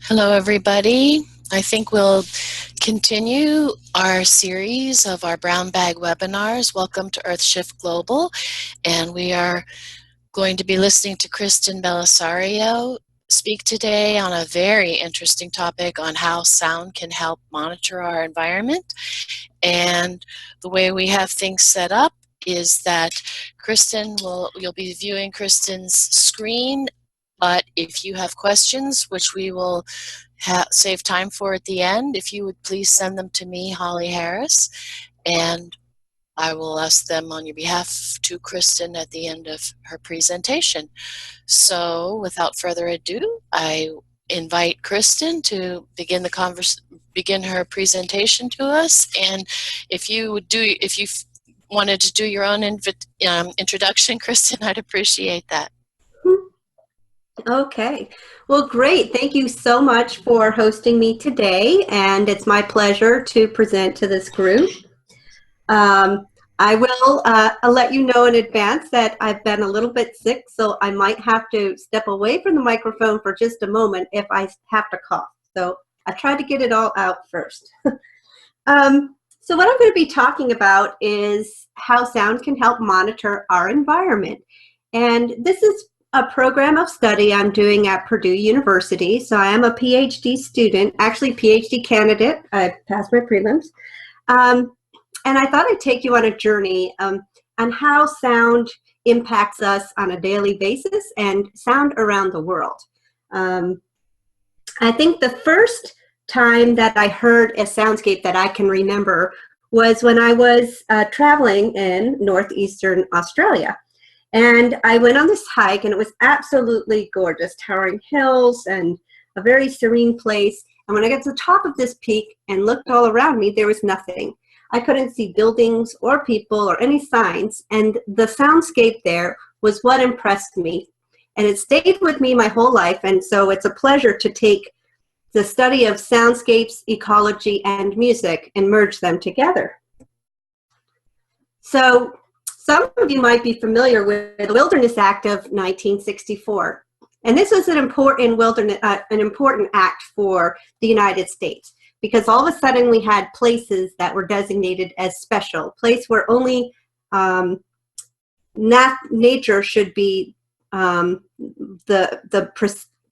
Hello, everybody. I think we'll continue our series of our brown bag webinars. Welcome to Earthshift Global, and we are going to be listening to Kristen Bellisario speak today on a very interesting topic on how sound can help monitor our environment. And the way we have things set up is that you'll be viewing Kristen's screen, but if you have questions, which we will save time for at the end, if you would please send them to me, Holly Harris, and I will ask them on your behalf to Kristen at the end of her presentation. So without further ado, I invite Kristen to begin her presentation to us. And if you wanted to do your own introduction, Kristen, I'd appreciate that. Okay, well, great. Thank you so much for hosting me today, and it's my pleasure to present to this group. I will let you know in advance that I've been a little bit sick, so I might have to step away from the microphone for just a moment if I have to cough. So I try to get it all out first. So what I'm going to be talking about is how sound can help monitor our environment. And this is a program of study I'm doing at Purdue University. So I am a PhD student, actually PhD candidate. I passed my prelims. And I thought I'd take you on a journey on how sound impacts us on a daily basis and sound around the world. I think the first time that I heard a soundscape that I can remember was when I was traveling in northeastern Australia. And I went on this hike, and it was absolutely gorgeous, towering hills and a very serene place. And when I got to the top of this peak and looked all around me, there was nothing. I couldn't see buildings or people or any signs, and the soundscape there was what impressed me. And it stayed with me my whole life, and so it's a pleasure to take the study of soundscapes, ecology, and music and merge them together. So some of you might be familiar with the Wilderness Act of 1964. And this was an important act for the United States, because all of a sudden we had places that were designated as special, place where only nature should be the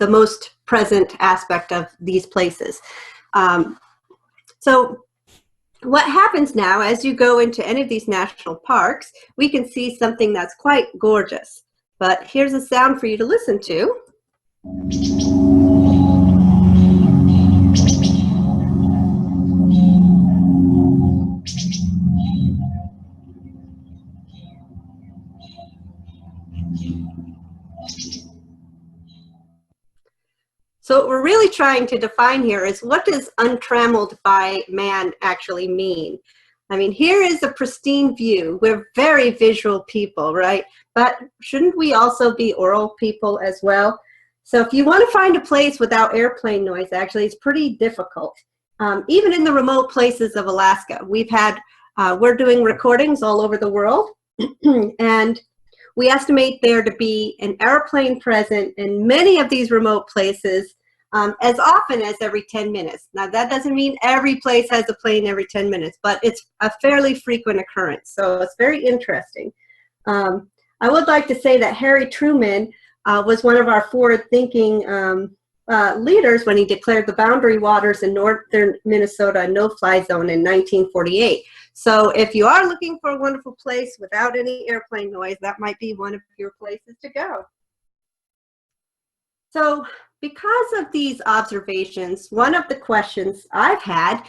most present aspect of these places. So what happens now, as you go into any of these national parks, we can see something that's quite gorgeous. But here's a sound for you to listen to. So what we're really trying to define here is, what does untrammeled by man actually mean? I mean, here is a pristine view. We're very visual people, right? But shouldn't we also be oral people as well? So if you want to find a place without airplane noise, actually, it's pretty difficult. Even in the remote places of Alaska, we're doing recordings all over the world, and we estimate there to be an airplane present in many of these remote places as often as every 10 minutes. Now, that doesn't mean every place has a plane every 10 minutes, but it's a fairly frequent occurrence. So it's very interesting. I would like to say that Harry Truman was one of our forward-thinking leaders when he declared the boundary waters in northern Minnesota a no-fly zone in 1948. So if you are looking for a wonderful place without any airplane noise, that might be one of your places to go. So because of these observations, one of the questions I've had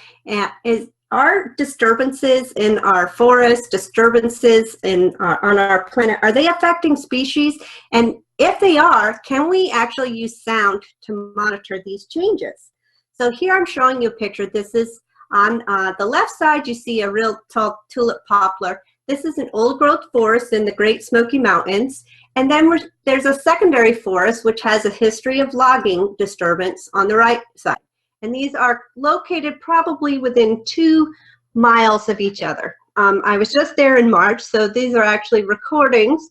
is, are disturbances in our forests, disturbances on our planet, are they affecting species? And if they are, can we actually use sound to monitor these changes? So here I'm showing you a picture. This is on the left side, you see a real tall tulip poplar. This is an old growth forest in the Great Smoky Mountains. And then there's a secondary forest which has a history of logging disturbance on the right side. And these are located probably within 2 miles of each other. I was just there in March, so these are actually recordings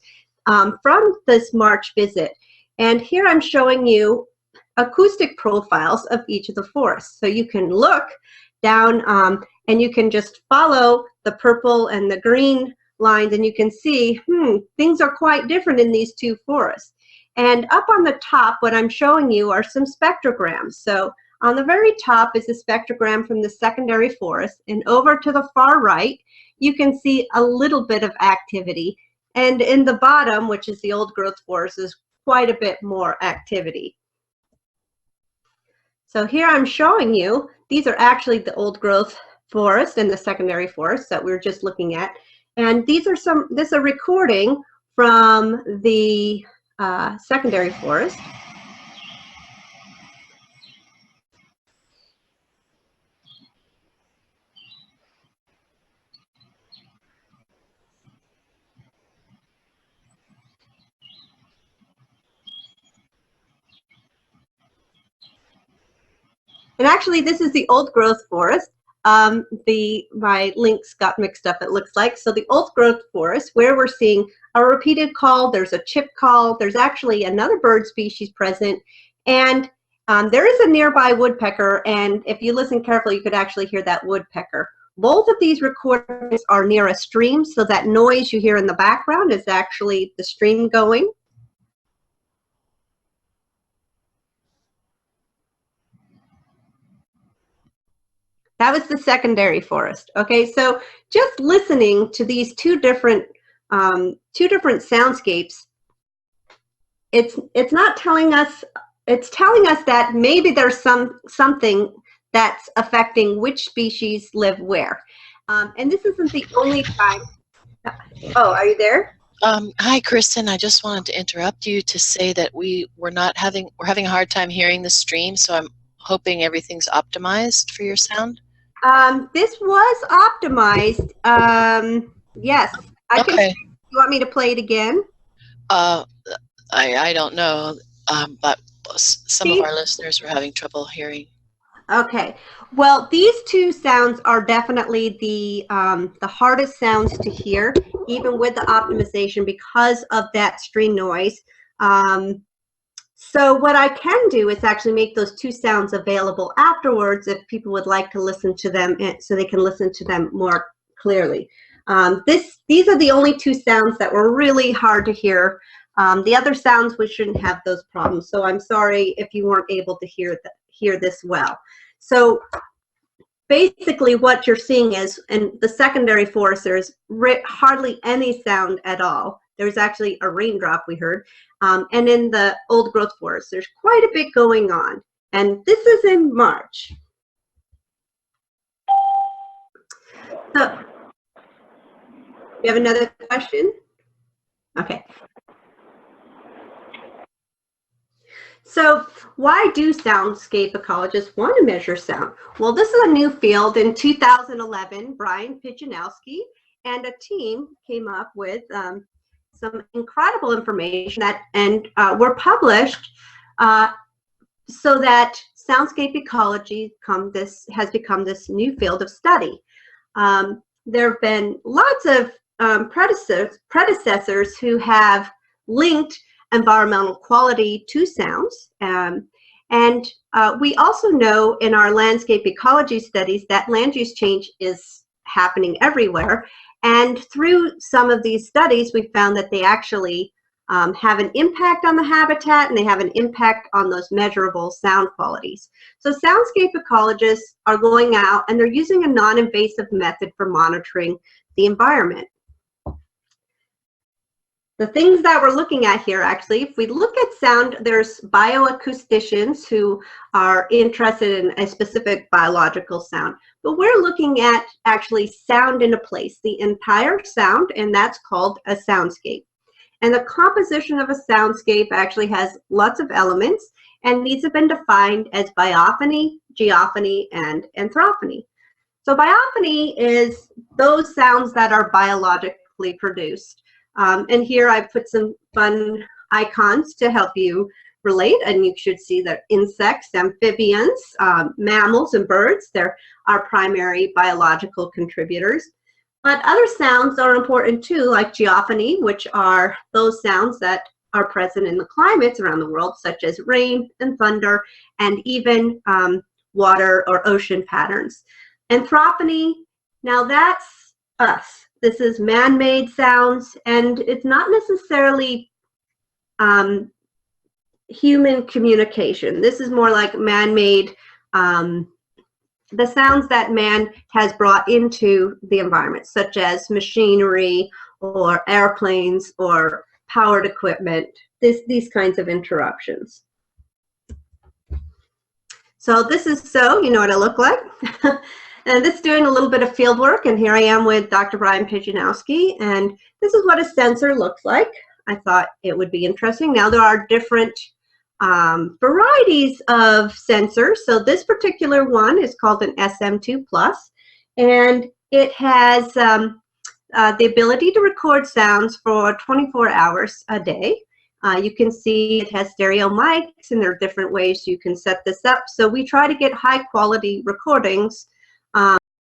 from this March visit. And here I'm showing you acoustic profiles of each of the forests. So you can look down and you can just follow the purple and the green lines, and you can see, things are quite different in these two forests. And up on the top, what I'm showing you are some spectrograms. So on the very top is a spectrogram from the secondary forest, and over to the far right, you can see a little bit of activity. And in the bottom, which is the old growth forest, is quite a bit more activity. So here I'm showing you, these are actually the old growth forest and the secondary forest that we were just looking at. And these are this is a recording from the secondary forest. And actually, this is the old growth forest. My links got mixed up, it looks like. So the old growth forest, where we're seeing a repeated call, there's a chip call, there's actually another bird species present, and there is a nearby woodpecker, and if you listen carefully, you could actually hear that woodpecker. Both of these recordings are near a stream, so that noise you hear in the background is actually the stream going. That was the secondary forest. Okay, so just listening to these two different soundscapes, it's not telling us. It's telling us that maybe there's something that's affecting which species live where, and this isn't the only time. Oh, are you there? Hi, Kristen. I just wanted to interrupt you to say that we're having a hard time hearing the stream, so I'm hoping everything's optimized for your sound. This was optimized. Yes, I can. Okay. You want me to play it again? I don't know, but some of our listeners were having trouble hearing. Okay. Well, these two sounds are definitely the hardest sounds to hear, even with the optimization, because of that stream noise. So what I can do is actually make those two sounds available afterwards if people would like to listen to them, so they can listen to them more clearly. These are the only two sounds that were really hard to hear. The other sounds, we shouldn't have those problems. So I'm sorry if you weren't able to hear this well. So basically what you're seeing is, in the secondary forest, there's hardly any sound at all. There's actually a raindrop we heard. And in the old growth forest, there's quite a bit going on. And this is in March. So, you have another question? Okay. So why do soundscape ecologists want to measure sound? Well, this is a new field. In 2011, Brian Pijanowski and a team came up with some incredible information that were published so that soundscape ecology has become this new field of study. There have been lots of predecessors who have linked environmental quality to sounds. We also know in our landscape ecology studies that land use change is happening everywhere. And through some of these studies, we found that they actually have an impact on the habitat, and they have an impact on those measurable sound qualities. So soundscape ecologists are going out and they're using a non-invasive method for monitoring the environment. The things that we're looking at here, actually, if we look at sound, there's bioacousticians who are interested in a specific biological sound. But we're looking at actually sound in a place, the entire sound, and that's called a soundscape. And the composition of a soundscape actually has lots of elements, and these have been defined as biophony, geophony, and anthrophony. So biophony is those sounds that are biologically produced. And here I put some fun icons to help you relate, and you should see that insects, amphibians, mammals, and birds, they're our primary biological contributors. But other sounds are important too, like geophony, which are those sounds that are present in the climates around the world, such as rain and thunder, and even water or ocean patterns. Anthropony, now that's us. This is man-made sounds, and it's not necessarily human communication. This is more like man-made, the sounds that man has brought into the environment, such as machinery or airplanes or powered equipment, these kinds of interruptions. So this is you know what I look like. And this is doing a little bit of field work, and here I am with Dr. Brian Pijanowski, and this is what a sensor looks like. I thought it would be interesting. Now there are different varieties of sensors. So this particular one is called an SM2+, and it has the ability to record sounds for 24 hours a day. You can see it has stereo mics, and there are different ways you can set this up. So we try to get high quality recordings